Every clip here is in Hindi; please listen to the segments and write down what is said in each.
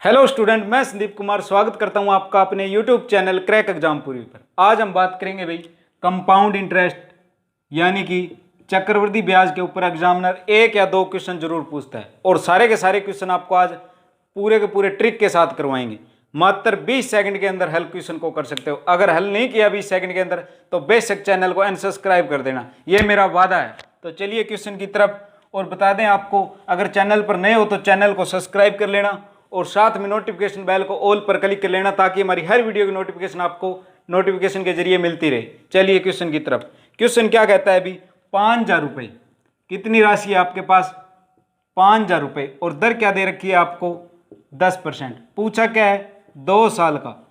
हेलो स्टूडेंट, मैं संदीप कुमार स्वागत करता हूं आपका अपने यूट्यूब चैनल क्रैक एग्जामपुरी पर। आज हम बात करेंगे भाई कंपाउंड इंटरेस्ट यानी कि चक्रवृद्धि ब्याज के ऊपर एग्जामिनर एक या दो क्वेश्चन जरूर पूछता है और सारे के सारे क्वेश्चन आपको आज पूरे के पूरे ट्रिक के साथ करवाएंगे। मात्र 20 सेकंड के अंदर हल क्वेश्चन को कर सकते हो। अगर हल नहीं किया 20 सेकंड के अंदर तो बेशक चैनल को अनसब्सक्राइब कर देना, ये मेरा वादा है। तो चलिए क्वेश्चन की तरफ। और बता दें आपको, अगर चैनल पर नए हो तो चैनल को सब्सक्राइब कर लेना और साथ में नोटिफिकेशन बेल को ऑल पर क्लिक कर लेना ताकि हमारी हर वीडियो की नोटिफिकेशन आपको नोटिफिकेशन के जरिए मिलती रहे। चलिए क्वेश्चन की तरफ। क्वेश्चन क्या कहता है अभी, 5,000 रुपये कितनी राशि है आपके पास? 5,000 रुपये और दर क्या दे रखी है आपको? 10%। पूछा क्या है? 2 साल का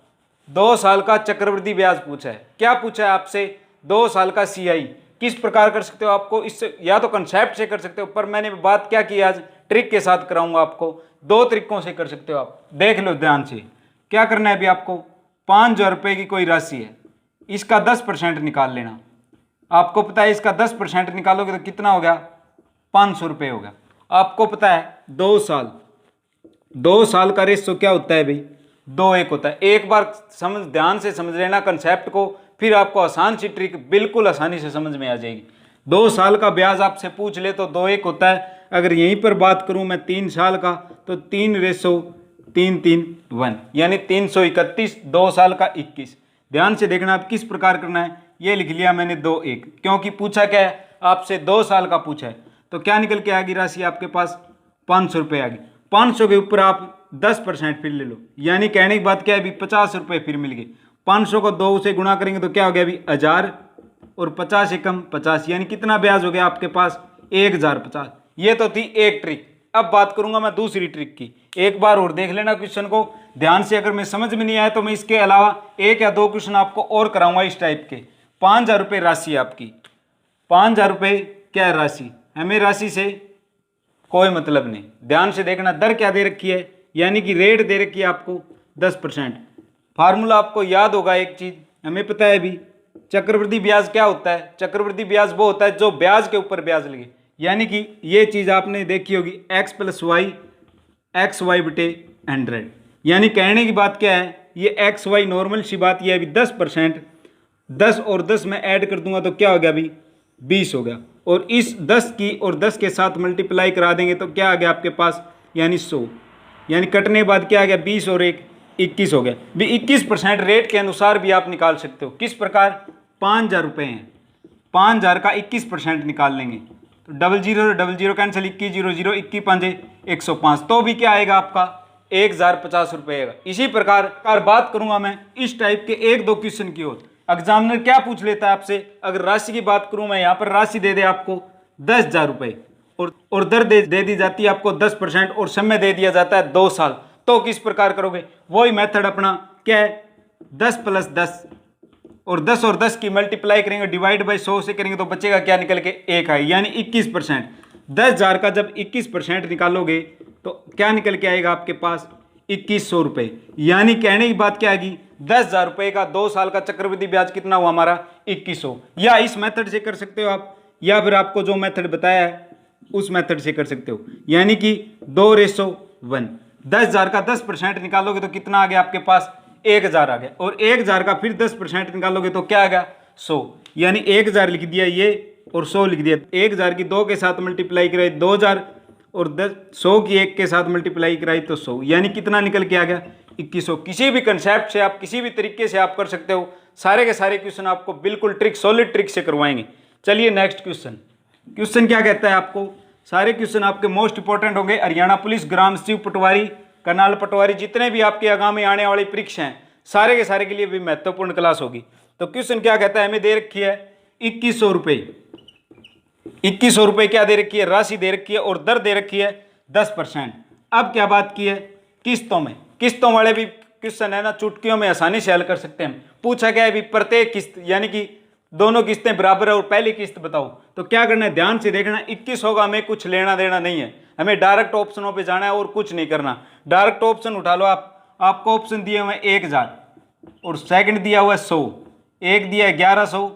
2 साल का चक्रवृद्धि ब्याज पूछा है। क्या पूछा है आपसे? 2 साल का CI। किस प्रकार कर सकते हो आपको? इससे या तो कंसेप्ट से कर सकते हो, पर मैंने बात क्या की आज ट्रिक के साथ कराऊंगा आपको। 2 तरीकों से कर सकते हो आप, देख लो ध्यान से। क्या करना है अभी आपको? 5,000 रुपये की कोई राशि है, इसका 10% निकाल लेना। आपको पता है इसका 10% निकालोगे तो कितना हो गया? 500 रुपये हो गया। आपको पता है 2 साल का रेशो क्या होता है भाई? 2:1 होता है। एक बार ध्यान से समझ लेना कंसेप्ट को, फिर आपको आसान सी ट्रिक बिल्कुल आसानी से समझ में आ जाएगी। 2 साल का ब्याज आपसे पूछ ले तो 2:1 होता है। अगर यहीं पर बात करूं मैं 3 साल का तो 3:3:1 यानी 331। 2 साल का 21। ध्यान से देखना आप किस प्रकार करना है। ये लिख लिया मैंने 2:1, क्योंकि पूछा क्या है आपसे? 2 साल का पूछा है। तो क्या निकल के आएगी राशि आपके पास? 500 रुपये आ गई। 500 के ऊपर आप 10% फिर ले लो, यानी कहने की बात क्या है अभी? 50 रुपये फिर मिल गए। 500 को 2 से गुणा करेंगे तो क्या हो गया अभी? 1000 और 50 एकम 50, यानी कितना ब्याज हो गया आपके पास? 1050। ये तो थी एक ट्रिक। अब बात करूंगा मैं दूसरी ट्रिक की। एक बार और देख लेना क्वेश्चन को ध्यान से। अगर मैं समझ में नहीं आया तो मैं इसके अलावा 1 या 2 क्वेश्चन आपको और कराऊंगा इस टाइप के। 5,000 रुपये राशि है आपकी। 5,000 रुपये क्या है राशि? हमें राशि से कोई मतलब नहीं। ध्यान से देखना, दर क्या दे रखी है, यानी कि रेट दे रखी है आपको 10%। फार्मूला आपको याद होगा एक चीज, हमें पता है अभी चक्रवृद्धि ब्याज क्या होता है? चक्रवृद्धि ब्याज वो होता है जो ब्याज के ऊपर ब्याज लगे, यानी कि ये चीज आपने देखी होगी x + y xy बटे 100। यानी कहने की बात क्या है, ये xy नॉर्मल सी बात ये अभी 10%। 10 और 10 में ऐड कर दूंगा तो क्या हो गया अभी? 20 हो गया। और इस 10 की और 10 के साथ मल्टीप्लाई करा देंगे तो क्या आ गया आपके पास? यानी 100। यानी कटने के बाद क्या आ गया? 20 और 1 21 हो गया। भी 21% रेट के अनुसार भी आप निकाल सकते हो। किस प्रकार? 5,000 रुपये हैं, 5,000 का 21% निकाल लेंगे तो 00 कैंसिल, 21 0 0 21 5 105, तो भी क्या आएगा आपका? 1,050 रुपये आएगा। इसी प्रकार बात करूंगा मैं इस टाइप के 1-2 क्वेश्चन की ओर। एग्जामिनर क्या पूछ लेता है आपसे? अगर राशि की बात करूं मैं, यहाँ पर राशि दे दे आपको 10,000 रुपये और दर दे दी जाती है आपको 10% और समय दे दिया जाता है 2 साल, तो किस प्रकार करोगे? वही मेथड अपना क्या है? 10 + 10 और 10 और 10 की मल्टीप्लाई करेंगे, डिवाइड बाय 100 से करेंगे तो बचेगा क्या निकल के? 1 है, यानी 21%। 10,000 का जब 21% निकालोगे तो क्या निकल के आएगा आपके पास? 2,100 रुपये। यानी कहने की बात क्या आएगी? 10,000 रुपये का 2 साल का चक्रवृद्धि ब्याज कितना हुआ हमारा? 2,100। या इस मेथड से कर सकते हो आप, या फिर आपको जो मेथड बताया है उस मेथड से कर सकते हो, यानी कि 2:1। 10,000 का 10% निकालोगे तो कितना आ गया आपके पास? 1,000 आ गया। और 1,000 का फिर 10% निकालोगे तो क्या आ गया? 100। यानी 1,000 लिख दिया ये और 100 लिख दिया। 1,000 की 2 के साथ मल्टीप्लाई कराई 2,000 और 100 की 1 के साथ मल्टीप्लाई कराई तो 100, यानी कितना निकल के आ गया? 2,100। किसी भी कंसेप्ट से आप किसी भी तरीके से आप कर सकते हो। सारे के सारे क्वेश्चन आपको बिल्कुल ट्रिक, सॉलिड ट्रिक से करवाएंगे। चलिए नेक्स्ट क्वेश्चन। क्वेश्चन क्या कहता है आपको? सारे क्वेश्चन आपके मोस्ट इंपॉर्टेंट होंगे। हरियाणा पुलिस, ग्राम सचिव पटवारी, करनाल पटवारी, जितने भी आपके आगामी आने वाली परीक्षा हैं सारे के सारे के लिए भी महत्वपूर्ण क्लास होगी। तो क्वेश्चन क्या कहता है? हमें दे रखी है 2,100 रुपये। 2,100 रुपये क्या दे रखी है? राशि दे रखी है और दर दे रखी है 10%। अब क्या बात की है? किस्तों में। किस्तों वाले भी क्वेश्चन है ना, चुटकियों में आसानी से हल कर सकते हैं। पूछा गया है भी प्रत्येक किस्त, यानी कि दोनों किस्तें बराबर है और पहली किस्त बताओ। तो क्या करना है? ध्यान से देखना। 21 होगा, हमें कुछ लेना देना नहीं है, हमें डायरेक्ट ऑप्शनों पे जाना है और कुछ नहीं करना। डायरेक्ट ऑप्शन उठा लो आप। आपको ऑप्शन दिए हुए 1,000 और सेकंड दिया हुआ है 100, एक दिया है 1,100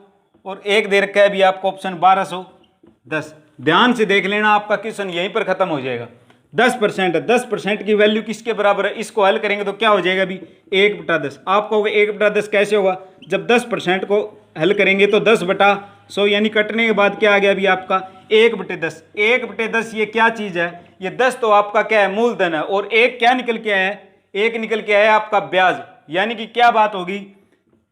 और एक दे रखा है भी आपको ऑप्शन 1,210। ध्यान से देख लेना, आपका क्वेश्चन यहीं पर खत्म हो जाएगा। 10% है, 10% की वैल्यू किसके बराबर है, इसको हल करेंगे तो क्या हो जाएगा अभी 1/10। आप कहोगे 1/10 कैसे होगा, जब 10% को हल करेंगे तो 10/100 यानी कटने के बाद क्या आ गया अभी आपका 1/10। 1/10 ये क्या चीज़ है, ये 10 तो आपका क्या है मूलधन है, और एक क्या निकल के आया है, एक निकल के आया आपका ब्याज। यानी कि क्या बात होगी,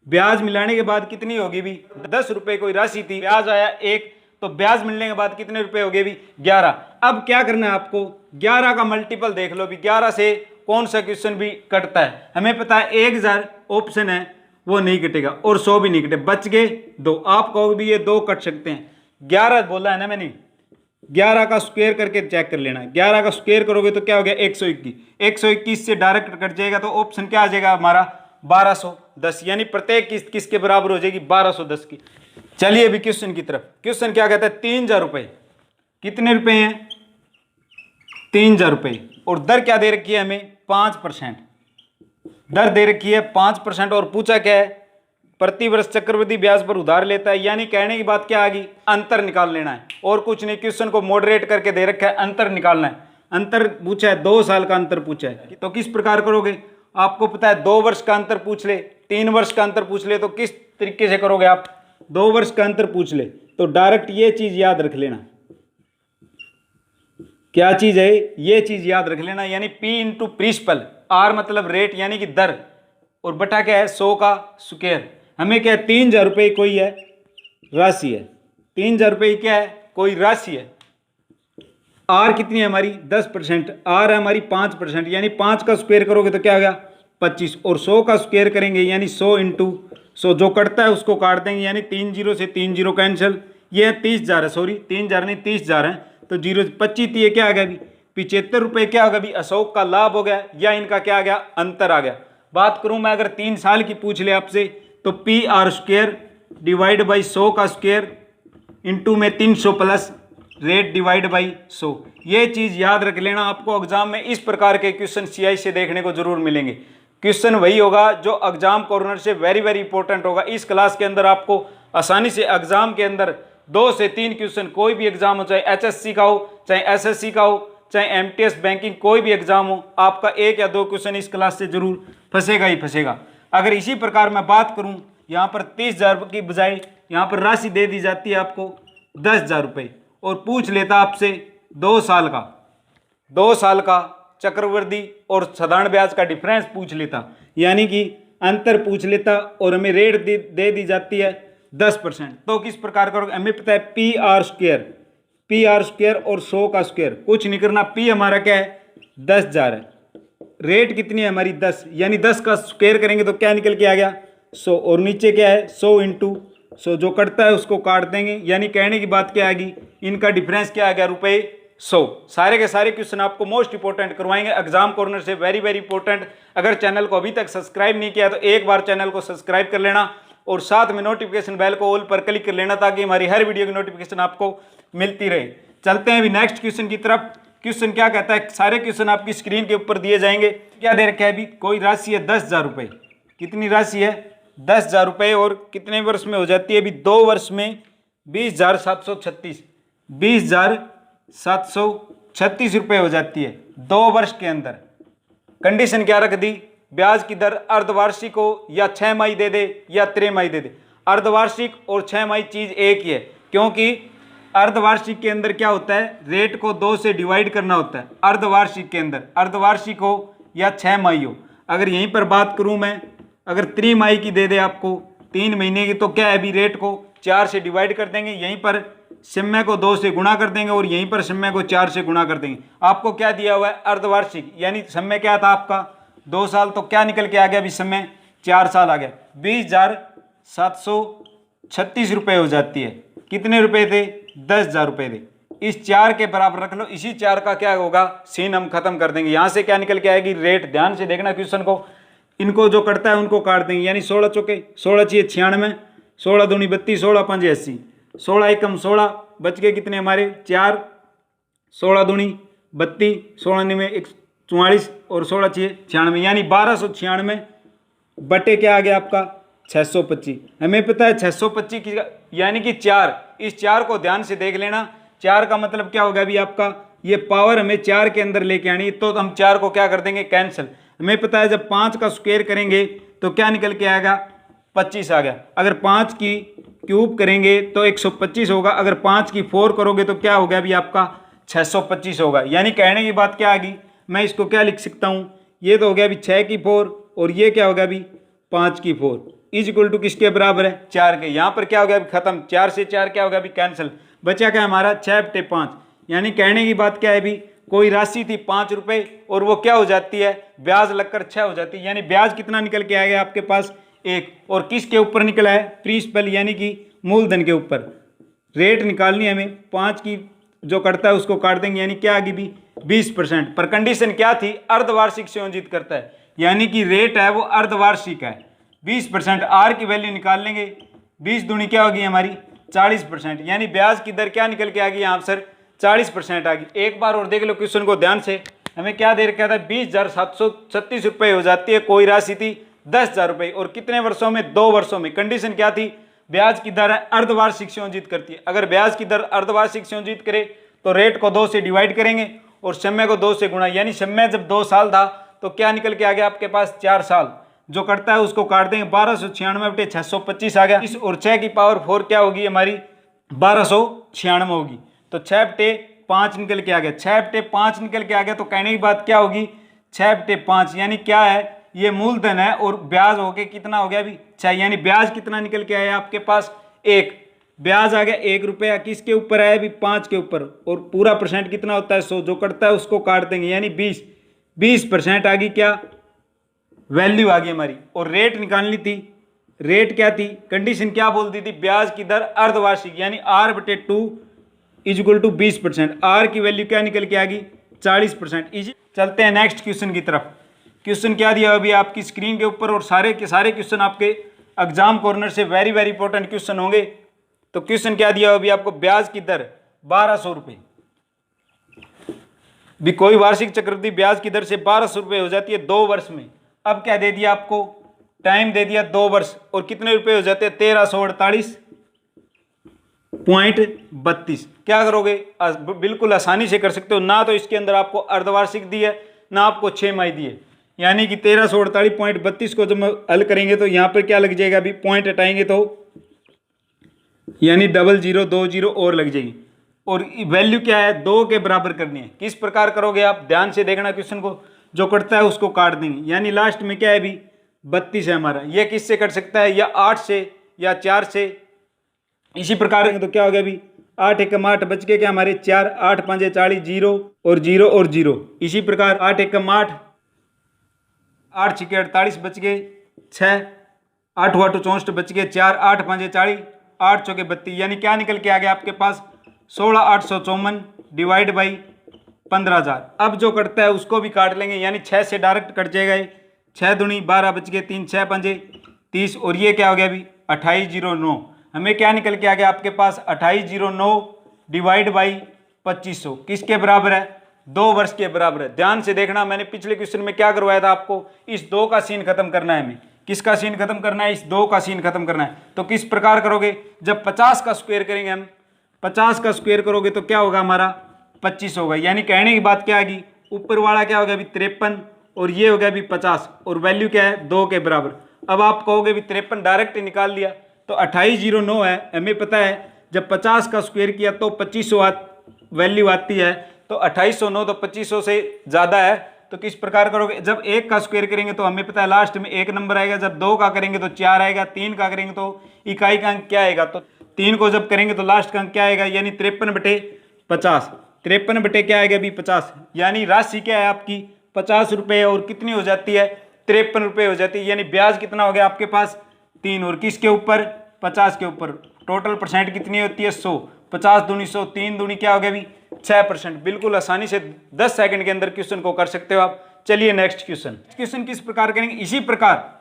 ब्याज मिलाने के बाद कितनी होगी भी 10 रुपए कोई राशि थी, ब्याज आया 1, तो ब्याज मिलने के बाद कितने रुपए हो गए भी 11। अब क्या करना है आपको, 11 का मल्टीपल देख लो भी, 11 से कौन सा क्वेश्चन भी कटता है, हमें पता है 1000 ऑप्शन है वो नहीं कटेगा, और 100 भी नहीं कटे, बच गए 2। आप कहोगे भी ये 2 कट सकते हैं, 11 बोला है ना मैंने, 11 का स्क्वायर करके चेक कर लेना है। 11 का स्क्वायर करोगे तो क्या हो गया 121, 121 से डायरेक्ट कट जाएगा, तो ऑप्शन क्या आ जाएगा हमारा 1210, यानी प्रत्येक किस्त किसके बराबर हो जाएगी 1210 की। चलिए अभी क्वेश्चन की तरफ। क्वेश्चन क्या कहता है, 3000 रुपए, कितने रुपए हैं 3000 रुपए, और दर क्या दे रखी है हमें 5%, दर दे रखी है 5%, और पूछा क्या है प्रति वर्ष चक्रवृद्धि ब्याज पर उधार लेता है। यानी कहने की बात क्या आ गई, अंतर निकाल लेना है, और कुछ नहीं, क्वेश्चन को मॉडरेट करके दे रखा है, अंतर निकालना है। अंतर पूछा है 2 साल का अंतर पूछा है, तो किस प्रकार करोगे, आपको पता है 2 वर्ष का अंतर पूछ ले, 3 वर्ष का अंतर पूछ ले, तो किस तरीके से करोगे आप, 2 वर्ष का अंतर पूछ ले तो डायरेक्ट ये चीज याद रख लेना, क्या चीज है ये चीज याद रख लेना, यानी P इंटू प्रिंसिपल, R मतलब रेट यानी कि दर, और बटा क्या है 100 का स्क्वायर। हमें क्या है 3000 रुपये कोई है राशि है, 3000 रुपये क्या है कोई राशि है, आर कितनी है हमारी 10%, आर है हमारी 5%, यानी 5 का स्क्वायर करोगे तो क्या आ गया 25, और 100 का स्क्वायर करेंगे यानी 100 इंटू 100, जो कटता है उसको काट देंगे, यानी 3 0 से 3 0 कैंसिल, ये 30,000 है, सॉरी 3000 नहीं 30,000 है, तो 0 25 ये क्या आ गया अभी 75 रुपये, क्या होगा अभी अशोक का लाभ हो गया, या इनका क्या आ गया अंतर आ गया। बात करूं मैं अगर 3 साल की पूछ ले आपसे, तो PR² डिवाइड बाई 100 का स्क्वायर इंटू में 300 प्लस रेट डिवाइड बाई 100, ये चीज़ याद रख लेना। आपको एग्जाम में इस प्रकार के क्वेश्चन CI से देखने को जरूर मिलेंगे। क्वेश्चन वही होगा जो एग्जाम कॉर्नर से वेरी वेरी इंपॉर्टेंट होगा। इस क्लास के अंदर आपको आसानी से एग्जाम के अंदर 2 से 3 क्वेश्चन, कोई भी एग्जाम हो, चाहे HSC का हो, चाहे SSC का हो, चाहे MTS बैंकिंग, कोई भी एग्जाम हो, आपका 1 या 2 क्वेश्चन इस क्लास से जरूर फंसेगा ही फंसेगा। अगर इसी प्रकार मैं बात करूं, यहाँ पर 30,000 की बजाय यहाँ पर राशि दे दी जाती है आपको 10,000 रुपये, और पूछ लेता आपसे 2 साल का चक्रवृद्धि और साधारण ब्याज का डिफरेंस पूछ लेता, यानी कि अंतर पूछ लेता, और हमें रेट दे दी जाती है 10%, तो किस प्रकार करोगे, हमें पता है PR² और 100 का स्क्वायर, कुछ नहीं करना, P हमारा क्या है 10,000 है, रेट कितनी है हमारी 10, यानी 10 का स्क्वायर करेंगे तो क्या निकल के आ गया 100, और नीचे क्या है 100 इंटू 100, जो कटता है उसको काट देंगे, यानी कहने की बात क्या आएगी, इनका डिफरेंस क्या आ गया रुपये 100। सारे के सारे क्वेश्चन आपको मोस्ट इंपॉर्टेंट करवाएंगे एग्जाम कॉर्नर से, वेरी वेरी इंपॉर्टेंट। अगर चैनल को अभी तक सब्सक्राइब नहीं किया तो एक बार चैनल को सब्सक्राइब कर लेना, और साथ में नोटिफिकेशन बेल को ऑल पर क्लिक कर लेना, ताकि हमारी हर वीडियो की नोटिफिकेशन आपको मिलती रहे। चलते हैं अभी नेक्स्ट क्वेश्चन की तरफ। क्वेश्चन क्या कहता है, सारे क्वेश्चन आपकी स्क्रीन के ऊपर दिए जाएंगे। क्या दे रखा है अभी, कोई राशि है 10,000 रुपये, कितनी राशि है 10,000 रुपये, और कितने वर्ष में हो जाती है अभी 2 वर्ष में 20,736, 20,736 रुपये हो जाती है 2 वर्ष के अंदर। कंडीशन क्या रख दी, ब्याज की दर अर्धवार्षिक हो या 6 माही दे दे या त्रैमाही दे दे। अर्धवार्षिक और 6 माही चीज एक ही है, क्योंकि अर्धवार्षिक के अंदर क्या होता है, रेट को 2 से डिवाइड करना होता है। अर्धवार्षिक के अंदर अर्धवार्षिक हो या 6 माही हो। अगर यहीं पर बात करूं मैं, अगर त्रिमाही की दे दे आपको 3 महीने की, तो क्या है अभी रेट को 4 से डिवाइड कर देंगे, यहीं पर समय को 2 से गुणा कर देंगे, और यहीं पर समय को 4 से गुणा कर देंगे। आपको क्या दिया हुआ है अर्धवार्षिक, यानी समय क्या था आपका 2 साल, तो क्या निकल के आ गया अभी समय 4 साल आ गया, 20,736 रुपये हो जाती है। कितने रुपए थे 10,000 रुपये थे। इस 4 के बराबर रख लो, इसी 4 का क्या होगा सीन हम खत्म कर देंगे। यहाँ से क्या निकल के आएगी रेट, ध्यान से देखना क्वेश्चन को, इनको जो करता है उनको काट देंगे, यानी 16 चौके 16 चाहिए 96, 16 दूनी 32, 16 5 80, 16 एकम 16, बच गए कितने हमारे 4, 16 दूनी 32, 16 में 44, और 16 चाहिए 96, यानी 1296 बटे क्या आ गया आपका 625। हमें पता है 625 की, यानी कि 4, इस 4 को ध्यान से देख लेना। 4 का मतलब क्या होगा अभी आपका, ये पावर हमें 4 के अंदर लेके आनी है, तो हम 4 को क्या कर देंगे, कैंसिल। हमें पता है जब 5 का स्क्वायर करेंगे तो क्या निकल के आएगा, 25 आ गया। अगर 5 की क्यूब करेंगे तो 125 होगा, अगर 5 की 4 करोगे तो क्या हो गया अभी आपका 625 होगा। यानी कहने की बात क्या आ गई, मैं इसको क्या लिख सकता हूँ, ये तो हो गया अभी 6 की 4 और ये क्या हो गया अभी 5 की 4 इज इक्वल टू किसके बराबर है, 4 के। यहाँ पर क्या हो गया अभी खत्म, 4 से 4 क्या हो गया अभी कैंसिल, बचा क्या हमारा 6/5। यानी कहने की बात क्या है अभी, कोई राशि थी 5 रुपए और वो क्या हो जाती है, ब्याज लगकर 6 हो जाती है। यानी ब्याज कितना निकल के आएगा आपके पास 1, और किसके ऊपर निकला है, प्रिंसिपल यानी कि मूलधन के ऊपर। रेट निकालनी है हमें, 5 की जो कटता है उसको काट देंगे, यानी क्या आ गई भी 20%। पर कंडीशन क्या थी, अर्धवार्षिक संयोजित करता है, यानी कि रेट है वो अर्धवार्षिक है। 20% आर की वैल्यू निकाल लेंगे, 20 दूनी क्या होगी हमारी 40%, यानी ब्याज की दर क्या निकल के आ गई यहाँ सर 40% आ गई। एक बार और देख लो क्वेश्चन को ध्यान से, हमें क्या दे रखा था, 20,736 रुपये हो जाती है, कोई राशि थी 10,000 रुपये, और कितने वर्षों में, 2 वर्षों में। कंडीशन क्या थी, ब्याज की दर अर्धवार्षिक संयोजित करती है। अगर ब्याज की दर अर्धवार्षिक संयोजित करे तो रेट को 2 से डिवाइड करेंगे और समय को 2 से गुणा, यानी समय जब 2 साल था तो क्या निकल के आ गया आपके पास 4 साल। जो कटता है उसको काट देंगे, 1296/625 आ गया। इस और 6 की पावर 4 क्या होगी हमारी 1296 होगी। तो 6/5 निकल के आ गया, 6/5 निकल के आ गया। तो कहने की बात क्या होगी, 6/5 यानी क्या है, ये मूलधन है और ब्याज हो गया कितना हो गया अभी 6, यानी ब्याज कितना निकल के आया आपके पास 1। ब्याज आ गया 1 रुपया, किसके ऊपर आया अभी 5 के ऊपर, और पूरा परसेंट कितना होता है 100, जो कटता है उसको काट देंगे, यानी 20% आ गई क्या वैल्यू आ गई हमारी। और रेट निकालनी थी, रेट क्या थी, कंडीशन क्या बोलती थी, ब्याज की दर अर्धवार्षिक, यानी R/2 is equal to 20%। R की वैल्यू क्या निकल के आ गई 40%। इजी, चलते हैं नेक्स्ट क्वेश्चन की तरफ। क्वेश्चन क्या दिया अभी आपकी स्क्रीन के ऊपर, और सारे के सारे क्वेश्चन आपके एग्जाम कॉर्नर से वेरी वेरी इंपॉर्टेंट क्वेश्चन होंगे। तो क्वेश्चन क्या दिया अभी आपको, ब्याज की दर 1200 रुपये, भी कोई वार्षिक चक्रवृद्धि ब्याज की दर से 1200 रुपये हो जाती है 2 वर्ष में। अब क्या दे दिया आपको, टाइम दे दिया 2 वर्ष, और कितने रुपए हो जाते हैं 1348.32। क्या करोगे, बिल्कुल आसानी से कर सकते हो ना। तो इसके अंदर आपको अर्धवार्षिक दी है ना आपको 6 माही दी है, यानी कि 1348.32 को जब हम हल करेंगे तो यहाँ पर क्या लग जाएगा, अभी पॉइंट हटाएंगे तो यानी 0020 और लग जाएगी। और वैल्यू क्या है 2 के बराबर करनी है। किस प्रकार करोगे आप, ध्यान से देखना क्वेश्चन को, जो कटता है उसको काट देंगे, यानी लास्ट में क्या है अभी 32 है हमारा। ये किससे कट सकता है, या 8 से या 4 से। इसी प्रकार तो क्या हो गया अभी 8 एकम 8 बच के क्या हमारे 4, 8 5 40, 0 और 0 और 0। इसी प्रकार 8 एकम 8, 8 6 48 बच गए 6, 8 8 64 बच गए 4, 8 5 40, 8 चौके 32, यानी क्या निकल के आ गया आपके पास 16,854 डिवाइड बाई 15,000। अब जो कटता है उसको भी काट लेंगे, यानी 6 से डायरेक्ट कट जाएगा, 6 दूनी 12 बच गए 3, 6 5 30, और ये क्या हो गया अभी 2809। हमें क्या निकल के आ गया आपके पास 2809 डिवाइड बाई 2500 किसके बराबर है, 2 वर्ष के बराबर है। ध्यान से देखना, मैंने पिछले क्वेश्चन में क्या करवाया था आपको, इस 2 का सीन खत्म करना है हमें। किसका सीन खत्म करना है, इस 2 का सीन खत्म करना है। तो किस प्रकार करोगे, जब 50 का स्क्वायर करेंगे हम, 50 का स्क्वायर करोगे तो क्या होगा हमारा 25 होगा। यानी कहने की बात क्या आएगी, ऊपर वाला क्या होगा अभी 53 और ये हो गया अभी 50, और वैल्यू क्या है 2 के बराबर। अब आप कहोगे भी 53 डायरेक्ट निकाल लिया, तो 2809 है, हमें पता है जब 50 का स्क्वायर किया तो 2500 वैल्यू आती है। तो 2809 तो 2500 से ज़्यादा है। तो किस प्रकार करोगे, जब 1 का स्क्वायर करेंगे तो हमें पता है लास्ट में 1 नंबर आएगा, जब 2 का करेंगे तो 4 आएगा, 3 का करेंगे तो इकाई का अंक क्या आएगा, तो 3 को जब करेंगे तो लास्ट का अंक क्या आएगा, यानी 53/50। 53 बटे क्या आएगा अभी 50, यानी राशि क्या है आपकी 50 रुपये, और कितनी हो जाती है 53 रुपये हो जाती है। यानी ब्याज कितना हो गया आपके पास 3, और किसके ऊपर 50 के ऊपर। टोटल परसेंट कितनी होती है 100, 50 दूनी 100, 3 दूनी क्या हो गया अभी 6%। बिल्कुल आसानी से 10 सेकंड के अंदर क्वेश्चन को कर सकते हो आप। चलिए नेक्स्ट क्वेश्चन किस प्रकार करेंगे, इसी प्रकार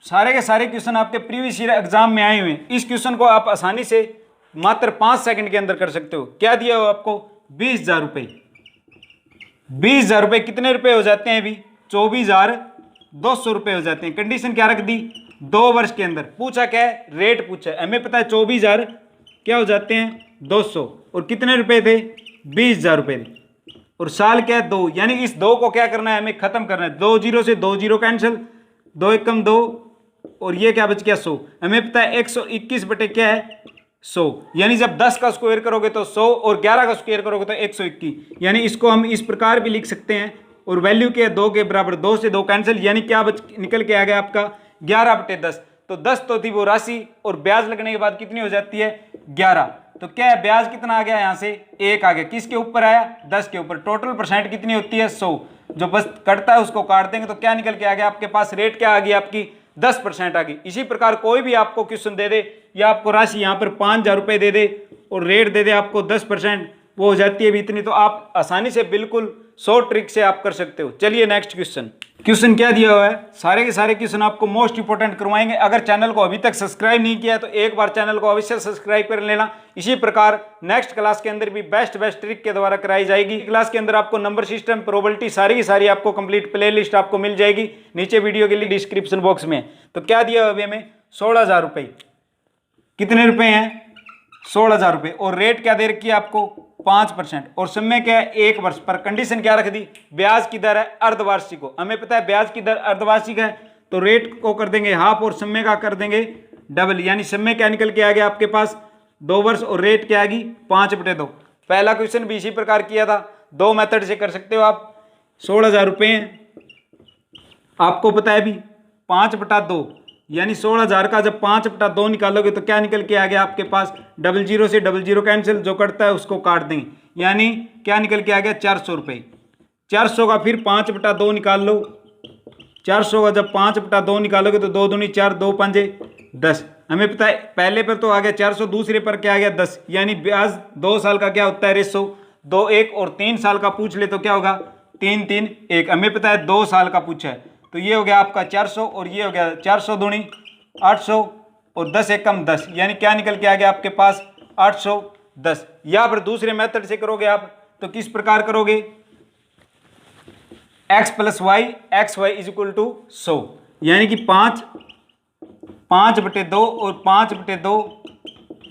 सारे के सारे क्वेश्चन आपके प्रीवियस ईयर एग्जाम में आए हुए हैं। इस क्वेश्चन को आप आसानी से मात्र 5 सेकंड के अंदर कर सकते हो। क्या दिया हो आपको 20,000 रुपये। 20,000 रुपये कितने रुपए हो जाते हैं अभी 24,200 रुपये हो जाते हैं। कंडीशन क्या रख दी 2 वर्ष के अंदर। पूछा क्या है, रेट पूछा है, हमें पता है 24,000 क्या हो जाते हैं 200, और कितने रुपए थे 20,000 रुपये थे। और साल क्या है 2, यानी इस 2 को क्या करना है, हमें खत्म करना है। 2 जीरो से 2 जीरो कैंसिल, 2 एक कम 2, और ये क्या बच गया 100। हमें पता है 121 बटे क्या है 100, यानी जब 10 का स्क्वायर करोगे तो 100 और 11 का स्क्वायर करोगे तो 121, यानी इसको हम इस प्रकार भी लिख सकते हैं। और वैल्यू क्या है 2 के बराबर, 2 से 2 कैंसिल, यानी क्या निकल के आ गया आपका 11 बटे 10। तो 10 तो थी वो राशि, और ब्याज लगने के बाद कितनी हो जाती है 11। तो क्या है ब्याज कितना आ गया, यहाँ से 1 आ गया, किसके ऊपर आया 10 के ऊपर। टोटल परसेंट कितनी होती है 100, जो बस कटता है उसको काट देंगे तो क्या निकल के आ गया आपके पास, रेट क्या आ गई आपकी 10% आ गई। इसी प्रकार कोई भी आपको क्वेश्चन दे दे या आपको राशि यहाँ पर 5,000 रुपये दे दे और रेट दे दे आपको 10%, वो हो जाती है भी इतनी, तो आप आसानी से बिल्कुल 100 ट्रिक से आप कर सकते हो। चलिए नेक्स्ट क्वेश्चन क्या दिया हुआ है, सारे के सारे क्वेश्चन आपको मोस्ट इंपोर्टेंट करवाएंगे। अगर चैनल को अभी तक सब्सक्राइब नहीं किया है तो एक बार चैनल को अवश्य सब्सक्राइब कर लेना। इसी प्रकार नेक्स्ट क्लास के अंदर भी बेस्ट ट्रिक के द्वारा कराई जाएगी। क्लास के अंदर आपको नंबर सिस्टम, प्रोबेबिलिटी सारी की सारी आपको कंप्लीट प्लेलिस्ट आपको मिल जाएगी नीचे वीडियो के लिए डिस्क्रिप्शन बॉक्स में। तो क्या दिया हुआ है हमें 16,000 रुपये, कितने रुपए हैं 16,000 रुपये, और रेट क्या दे रखी है आपको 5%, और समय क्या है 1 वर्ष पर। कंडीशन क्या रख दी, ब्याज की दर है अर्धवार्षिक हो, हमें पता है ब्याज की दर अर्धवार्षिक है, तो रेट को कर देंगे हाफ और समय का कर देंगे डबल, यानी समय क्या निकल के आ गया आपके पास 2 वर्ष, और रेट क्या आ गई 5/2। पहला क्वेश्चन भी इसी प्रकार किया था, 2 मेथड से कर सकते हो आप। 16,000 रुपये हैं, आपको पता है भी 5/2, यानी 16,000 का जब 5/2 निकालोगे तो क्या निकल के आ गया आपके पास, 00 से 00 कैंसिल, जो कटता है उसको काट देंगे, यानी क्या निकल के आ गया 400 रुपये। 400 का फिर 5/2 निकाल लो, 400 का जब 5/2 निकालोगे तो 2 दूनी 4, 2 पंजे 10। हमें पता है पहले पर तो आ गया 400, दूसरे पर क्या आ गया 10, यानी ब्याज 2 साल का क्या होता है रेशो 2 1, और 3 साल का पूछ ले तो क्या होगा 3 3 1। हमें पता है 2 साल का पूछा है, तो ये हो गया आपका 400, और ये हो गया 400 दूनी 800, और 10 एक कम 10, यानी क्या निकल के आ गया आपके पास 810। या फिर दूसरे मेथड से करोगे आप तो किस प्रकार करोगे, x + y xy = 100, यानी कि 5/2 और 5/2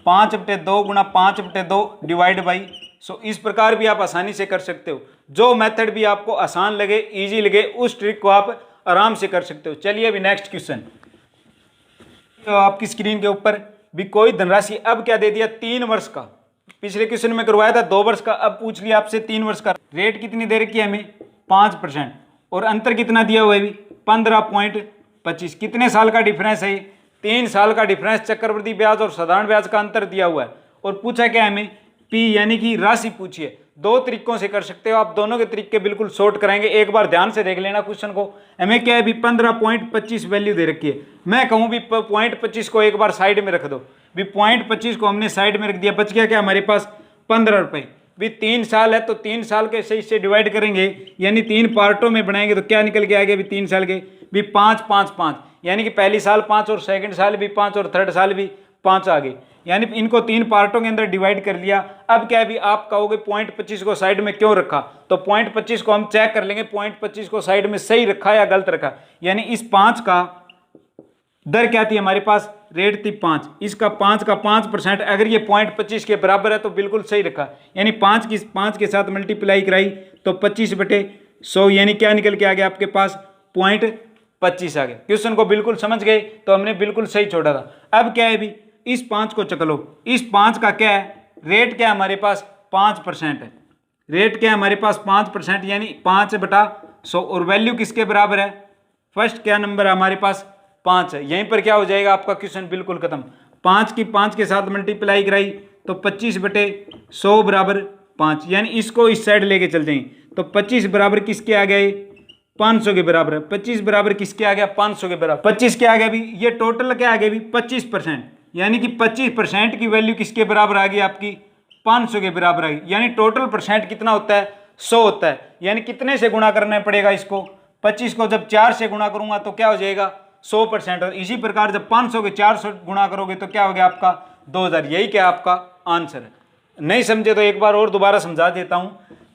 5/2 गुणा 5/2 डिवाइड बाई 100। इस प्रकार भी आप आसानी से कर सकते हो। जो मेथड भी आपको आसान लगे, इजी लगे, उस ट्रिक को आप आराम से कर सकते हो। चलिए अभी नेक्स्ट क्वेश्चन, तो आपकी स्क्रीन के ऊपर भी कोई धनराशि अब क्या दे दिया 3 वर्ष का, पिछले क्वेश्चन में करवाया था 2 वर्ष का, अब पूछ लिया आपसे 3 वर्ष का। रेट कितनी दे रखी है हमें 5%, और अंतर कितना दिया हुआ है भी 15.25। कितने साल का डिफरेंस है, 3 साल का डिफरेंस, चक्रवृद्धि ब्याज और साधारण ब्याज का अंतर दिया हुआ है, और पूछा क्या है हमें पी, यानी कि राशि पूछी है। 2 तरीकों से कर सकते हो आप, दोनों के तरीके बिल्कुल शॉर्ट कराएंगे। एक बार ध्यान से देख लेना क्वेश्चन को। हमें क्या है भी 15.25 वैल्यू दे रखी है, मैं कहूँ भी 0.25 को एक बार साइड में रख दो भी, 0.25 को हमने साइड में रख दिया, बच गया क्या हमारे पास 15 रुपये भी। 3 साल है तो 3 साल के सही से डिवाइड करेंगे, यानी 3 पार्टों में बनाएंगे तो क्या निकल के आ गया भी 3 साल के भी 5 5 5, यानी कि पहली साल 5 और सेकंड साल भी 5 और थर्ड साल भी 5 आ गए, यानी इनको 3 पार्टों के अंदर डिवाइड कर लिया। अब क्या है भी आप कहोगे 0.25 को साइड में क्यों रखा, तो 0.25 को हम चेक कर लेंगे 0.25 को साइड में सही रखा या गलत रखा, यानी इस 5 का दर क्या थी हमारे पास, रेट थी 5, इसका 5 का 5%, अगर ये 0.25 के बराबर है तो बिल्कुल सही रखा, यानी 5 के साथ मल्टीप्लाई कराई तो 25/100, यानी क्या निकल के आ गया आपके पास 0.25 आ गया। क्वेश्चन को बिल्कुल समझ गए तो हमने बिल्कुल सही छोड़ा था। अब क्या है भी इस 5 को चक लो, इस 5 का क्या है, रेट क्या है हमारे पास 5% है, रेट क्या है हमारे पास 5%, यानी 5/100, और वैल्यू किसके बराबर है, फर्स्ट क्या नंबर है हमारे पास 5 है। यहीं पर क्या हो जाएगा आपका क्वेश्चन बिल्कुल खत्म। 5 के साथ मल्टीप्लाई कराई तो 25/100 बराबर 5, यानी इसको इस साइड लेके चल जाएंगे तो 25 बराबर किसके आ गए 500 के बराबर है। 25 बराबर किसके आ गया 500 के बराबर। 25 क्या आ गया भी, ये टोटल क्या आ गया भी 25%, यानी कि 25% की वैल्यू किसके बराबर आ गई आपकी 500 के बराबर आ गई, यानी टोटल परसेंट कितना होता है 100 होता है। यानी कितने से गुणा करना पड़ेगा इसको, 25 को जब 4 से गुणा करूंगा तो क्या हो जाएगा 100%, और इसी प्रकार जब 500 के 4 से गुणा करोगे तो क्या हो गया आपका 2000। यही क्या आपका आंसर है। नहीं समझे तो एक बार और दोबारा समझा देता हूं,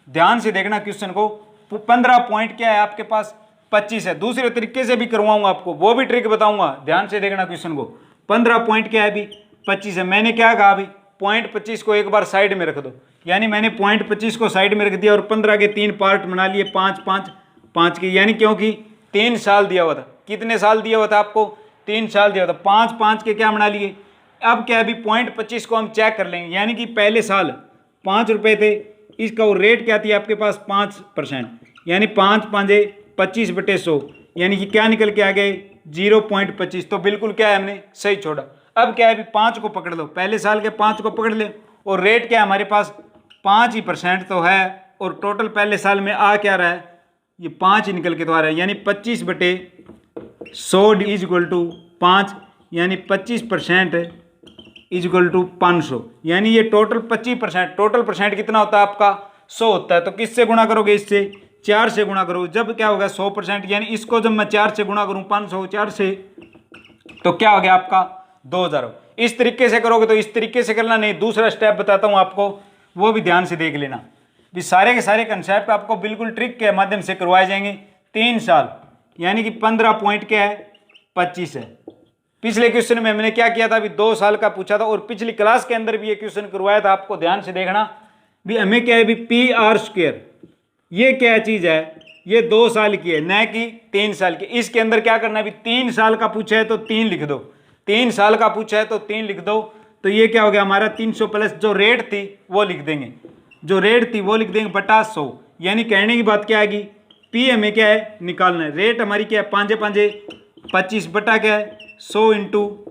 ध्यान से देखना क्वेश्चन को। 15 पॉइंट क्या है आपके पास 25 है, दूसरे तरीके से भी करवाऊंगा आपको, वो भी ट्रिक बताऊंगा, ध्यान से देखना क्वेश्चन को। 15 पॉइंट क्या है अभी 25 है, मैंने क्या कहा अभी 0.25 को एक बार साइड में रख दो, यानी मैंने 0.25 को साइड में रख दिया और 15 के 3 पार्ट बना लिए, 5 5 5 के, यानी क्योंकि 3 साल दिया हुआ था। कितने साल दिया हुआ था आपको? 3 साल दिया हुआ था। 5 5 के क्या बना लिए? अब क्या अभी 0.25 को हम चेक कर लेंगे, यानी कि पहले साल 5 रुपये थे, इसका वो रेट क्या थी आपके पास? 5%, यानी 5 5 25/100, यानी कि क्या निकल के आ गए? 0.25। तो बिल्कुल क्या है, हमने सही छोड़ा। अब क्या है, अभी 5 को पकड़ लो, पहले साल के 5 को पकड़ ले, और रेट क्या है हमारे पास? 5% तो है, और टोटल पहले साल में आ क्या रहा है? ये 5 ही निकल के तो आ रहा है, यानी 25/100 इज इक्वल टू 5, यानी 25% इज इक्वल टू 500, यानी ये टोटल 25%। टोटल परसेंट कितना होता है आपका? 100 होता है। तो किससे गुणा करोगे? इससे 4 से गुणा करो, जब क्या होगा? 100%, यानी इसको जब मैं 4 से गुणा करूं, 500 4 से, तो क्या हो गया आपका? 2000। इस तरीके से करोगे तो इस तरीके से करना, नहीं दूसरा स्टेप बताता हूं आपको, वो भी ध्यान से देख लेना। भी सारे के सारे कंसेप्ट आपको बिल्कुल ट्रिक के माध्यम से करवाए जाएंगे। 3 साल, यानी कि 15 पॉइंट क्या है? 25 है। पिछले क्वेश्चन में हमने क्या किया था? अभी 2 साल का पूछा था, और पिछली क्लास के अंदर भी ये क्वेश्चन करवाया था, आपको ध्यान से देखना। भी हमें क्या है? भी PR², ये क्या चीज है? ये 2 साल की है, न कि 3 साल की। इसके अंदर क्या करना है? भी 3 साल का पूछा है तो 3 लिख दो, 3 साल का पूछा है तो 3 लिख दो। तो ये क्या हो गया हमारा? 300 प्लस जो रेट थी वो लिख देंगे, जो रेट थी वो लिख देंगे बटा 100। यानी कहने की बात क्या आएगी? P हमें क्या है? निकालना है। रेट हमारी क्या है? 5 5 25 बटा क्या है? 100 इंटू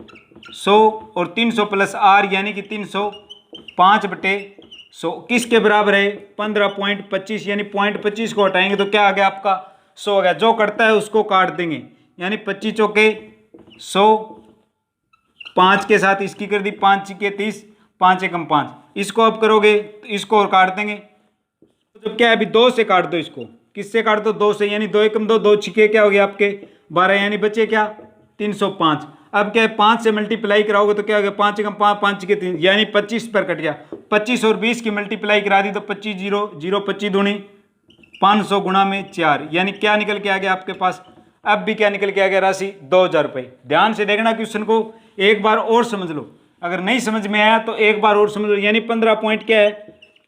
100, और 300 प्लस R, यानी कि 305/100 किसके बराबर है? 15.25, यानी 0.25 को हटाएंगे तो क्या आ गया आपका? 100 आ गया। जो कटता है उसको काट देंगे, यानी 25 चौके 100, 5 के साथ इसकी कर दी, 5 के 30, 5 एकम 5। इसको अब करोगे तो इसको और काट देंगे, तो क्या है? अभी 2 से काट दो इसको। किससे काट दो? 2 से, यानी 2 एकम 2, 2 छिके क्या हो गया आपके? 12, यानी बचे क्या? 305। अब क्या है? 5 से मल्टीप्लाई कराओगे तो क्या हो गया? 5 एकम 5, 5 के 3, यानी 25 पर कट गया। 25 और 20 की मल्टीप्लाई करा दी तो 25 0 0, 25 दूनी 500 गुणा में 4, यानी क्या निकल के आ गया आपके पास? अब भी क्या निकल के आ गया? राशि 2000 रुपये। ध्यान से देखना क्वेश्चन को, एक बार और समझ लो, अगर नहीं समझ में आया तो एक बार और समझ लो। यानी 15 पॉइंट क्या है?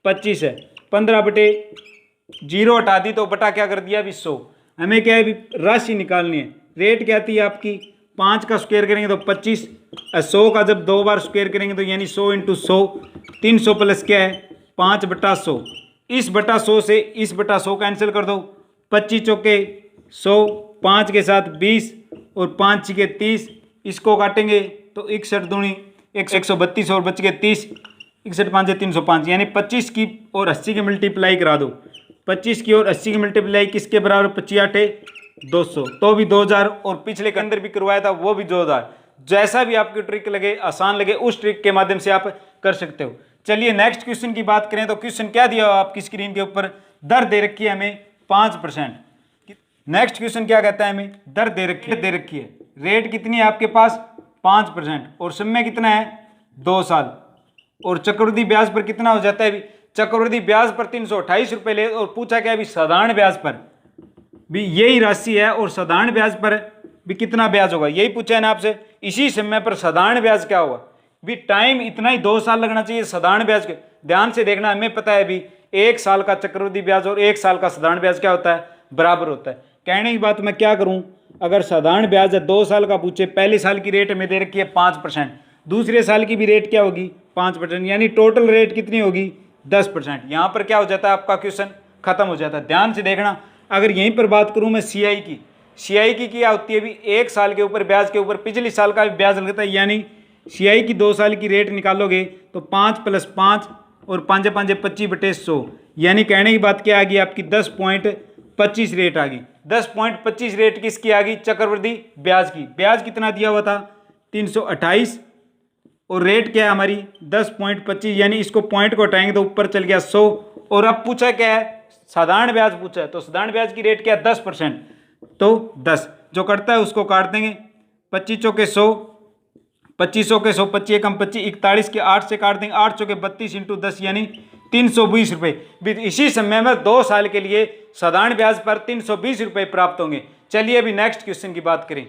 25 है, 15/0 हटा दी तो बटा क्या कर दिया? अभी 100। हमें क्या है? अभी राशि निकालनी है। रेट क्या थी आपकी? 5 का स्क्वायर करेंगे तो 25, 100 का जब 2 बार स्क्वायर करेंगे तो यानी 100 इंटू 100, 300 प्लस क्या है? 5/100। इस बटा 100 से इस बटा 100 कैंसिल कर दो, 25 चौके 100, 5 के साथ 20 और 5 के 30, इसको काटेंगे तो 61 दूनी 132 और बच के 30, 61 5 305, यानी 25 की और 80 की मल्टीप्लाई करा दो। 25 की और 80 की मल्टीप्लाई किसके बराबर? 25 8 200, तो भी 2000, और पिछले के अंदर भी करवाया था वो भी 2000। जैसा भी आपकी ट्रिक लगे, आसान लगे, उस ट्रिक के माध्यम से आप कर सकते हो। चलिए नेक्स्ट क्वेश्चन की बात करें तो क्वेश्चन क्या दिया हुआ आपकी स्क्रीन के ऊपर? दर दे रखी है हमें 5%। नेक्स्ट क्वेश्चन क्या कहता है? हमें दर दे रखी है, रेट कितनी है आपके पास? 5%, और समय कितना है? 2 साल, और चक्रवृद्धि ब्याज पर कितना हो जाता है? चक्रवृद्धि ब्याज पर 328 रुपये ले, और पूछा क्या? अभी साधारण ब्याज पर भी यही राशि है, और साधारण ब्याज पर भी कितना ब्याज होगा? यही पूछा है ना आपसे। इसी समय पर साधारण ब्याज क्या होगा? भी टाइम इतना ही 2 साल लगना चाहिए साधारण ब्याज के। ध्यान से देखना, हमें पता है भी 1 साल का चक्रवृद्धि ब्याज और 1 साल का साधारण ब्याज क्या होता है? बराबर होता है। कहने की बात मैं क्या करूं, अगर साधारण ब्याज है 2 साल का पूछे, पहले साल की रेट हमें दे रखी है 5%, दूसरे साल की भी रेट क्या होगी? 5%, यानी टोटल रेट कितनी होगी? 10%। यहां पर क्या हो जाता है? आपका क्वेश्चन खत्म हो जाता है। ध्यान से देखना, अगर यहीं पर बात करूं मैं CI की, CI की क्या होती है? भी 1 साल के ऊपर ब्याज के ऊपर पिछले साल का भी ब्याज लगता है, यानी CI की 2 साल की रेट निकालोगे तो 5 + 5 और 5 5 25/100, यानी कहने की बात क्या आ गई आपकी? 10.25 रेट आ गई। 10.25 रेट किसकी आ गई? चक्रवृद्धि ब्याज की। ब्याज कितना दिया हुआ था? 328, और रेट क्या है हमारी? 10.25, यानी इसको पॉइंट को हटाएंगे तो ऊपर चल गया 100। और अब पूछा क्या है? साधारण ब्याज पूछा है, तो साधारण ब्याज की रेट क्या है? 10%, तो 10 जो कटता है उसको काट देंगे। 25 चौके 100, 2500 के 100, 25 एकम 25, 41 के 8 से काट देंगे, 8 चौके 32 इंटू 10, यानी 320 रुपये। इसी समय में 2 साल के लिए साधारण ब्याज पर 320 रुपये प्राप्त होंगे। चलिए अभी नेक्स्ट क्वेश्चन की बात करें।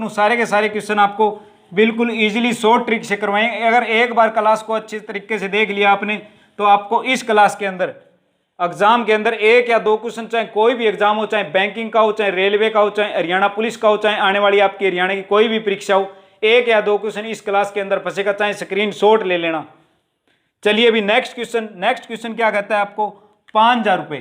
सारे के सारे क्वेश्चन आपको बिल्कुल इजीली शॉर्ट ट्रिक से करवाएंगे। अगर एक बार क्लास को अच्छे तरीके से देख लिया आपने तो आपको इस क्लास के अंदर एग्जाम के अंदर 1 या 2 क्वेश्चन, चाहे कोई भी एग्जाम हो, चाहे बैंकिंग का हो, चाहे रेलवे का हो, चाहे हरियाणा पुलिस का हो, चाहे आने वाली आपकी हरियाणा की कोई भी परीक्षा हो, 1 या 2 क्वेश्चन इस क्लास के अंदर फंसेगा, चाहे स्क्रीनशॉट ले लेना। चलिए अभी नेक्स्ट क्वेश्चन क्या कहता है आपको, 5000 रुपये।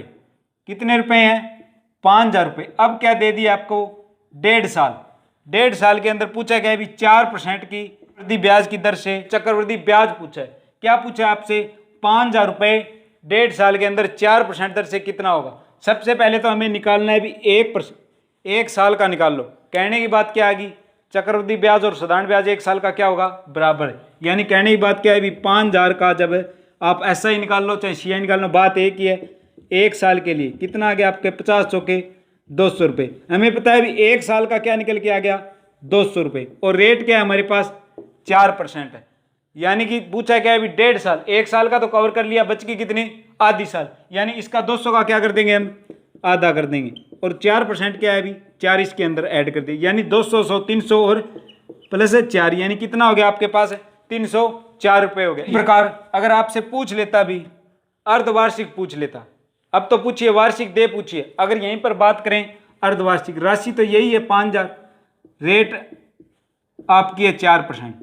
कितने रुपए हैं, 5000 रुपये। अब क्या दे दिया आपको, 1.5 साल के अंदर पूछा गया अभी 4% की चक्रवृद्धि ब्याज की दर से चक्रवृद्धि ब्याज पूछा है। क्या पूछा है आपसे, 5000 रुपये 1.5 साल के अंदर 4% दर से कितना होगा। सबसे पहले तो हमें निकालना है भी 1%, 1 साल का निकाल लो। कहने की बात क्या आ गई, चक्रवृद्धि ब्याज और साधारण ब्याज 1 साल का क्या होगा, बराबर है। यानी कहने की बात क्या है भी 5000 का जब आप ऐसा ही निकाल लो चाहे CI निकाल लो, बात एक ही है। 1 साल के लिए कितना आ गया आपके 50 चौके 200 रुपये। हमें पता है भी 1 साल का क्या निकल के आ गया, 200 रुपये। और रेट क्या है हमारे पास, 4% है। यानी कि पूछा क्या है भी 1.5 साल, 1 साल का तो कवर कर लिया, बच की कितनी, आधी साल। यानी इसका 200 का क्या कर देंगे हम, आधा कर देंगे। और 4% क्या है अभी, 4 इसके अंदर ऐड कर देंगे। यानी 200, 100, 300 और प्लस 4, यानी कितना हो गया आपके पास, 304 रुपये हो गया। इस प्रकार अगर आपसे पूछ लेता भी अर्धवार्षिक पूछ लेता, अब तो पूछिए वार्षिक दे पूछिए। अगर यहीं पर बात करें अर्धवार्षिक, राशि तो यही है 5000, रेट आपकी है 4%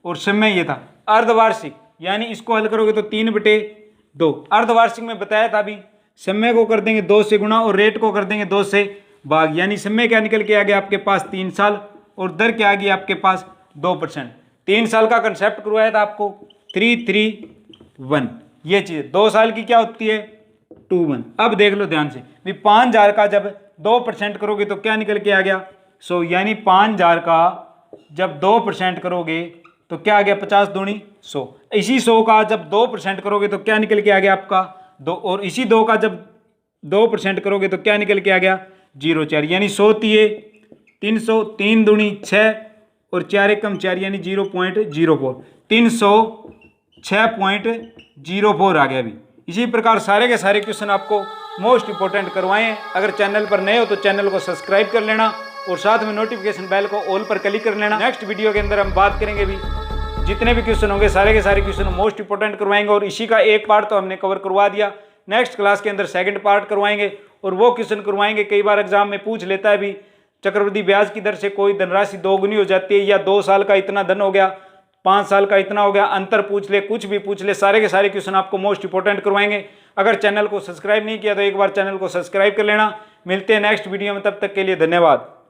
और समय ये था। अर्धवार्षिक यानी इसको हल करोगे तो 3/2। अर्धवार्षिक में बताया था अभी, समय को कर देंगे 2 से गुणा और रेट को कर देंगे 2 से भाग। यानी समय क्या निकल के आ गया आपके पास, 3 साल, और दर क्या आ गई आपके पास, 2%। 3 साल का कंसेप्ट करवाया था आपको, 331। ये चीज 2 साल की क्या होती है, 21। अब देख लो ध्यान से भी 5000 का जब 2% करोगे तो क्या निकल के आ गया, 100। यानी 5000 का जब 2% करोगे तो क्या आ गया, 50 दूनी 100। इसी 100 का जब 2% करोगे तो क्या निकल के आ गया आपका 2, और इसी 2 का जब 2% करोगे तो क्या निकल के आ गया 0.4। यानी 100 तिये 300, 3 दूनी 6 और 4 एकम 4 यानी 0.04, 306.04 आ गया अभी। इसी प्रकार सारे के सारे क्वेश्चन आपको मोस्ट इंपॉर्टेंट करवाए हैं। अगर चैनल पर नए हो तो चैनल को सब्सक्राइब कर लेना और साथ में नोटिफिकेशन बेल को ऑल पर क्लिक कर लेना। नेक्स्ट वीडियो के अंदर हम बात करेंगे भी जितने भी क्वेश्चन होंगे सारे के सारे क्वेश्चन मोस्ट इंपॉर्टेंट करवाएंगे, और इसी का एक पार्ट तो हमने कवर करवा दिया। नेक्स्ट क्लास के अंदर सेकंड पार्ट करवाएंगे और वो क्वेश्चन करवाएंगे, कई बार एग्जाम में पूछ लेता है भी चक्रवृद्धि ब्याज की दर से कोई धनराशि दोगुनी हो जाती है, या 2 साल का इतना धन हो गया, 5 साल का इतना हो गया, अंतर पूछ ले, कुछ भी पूछ ले, सारे के सारे क्वेश्चन आपको मोस्ट इंपॉर्टेंट करवाएंगे। अगर चैनल को सब्सक्राइब नहीं किया तो एक बार चैनल को सब्सक्राइब कर लेना। मिलते हैं नेक्स्ट वीडियो में, तब तक के लिए धन्यवाद।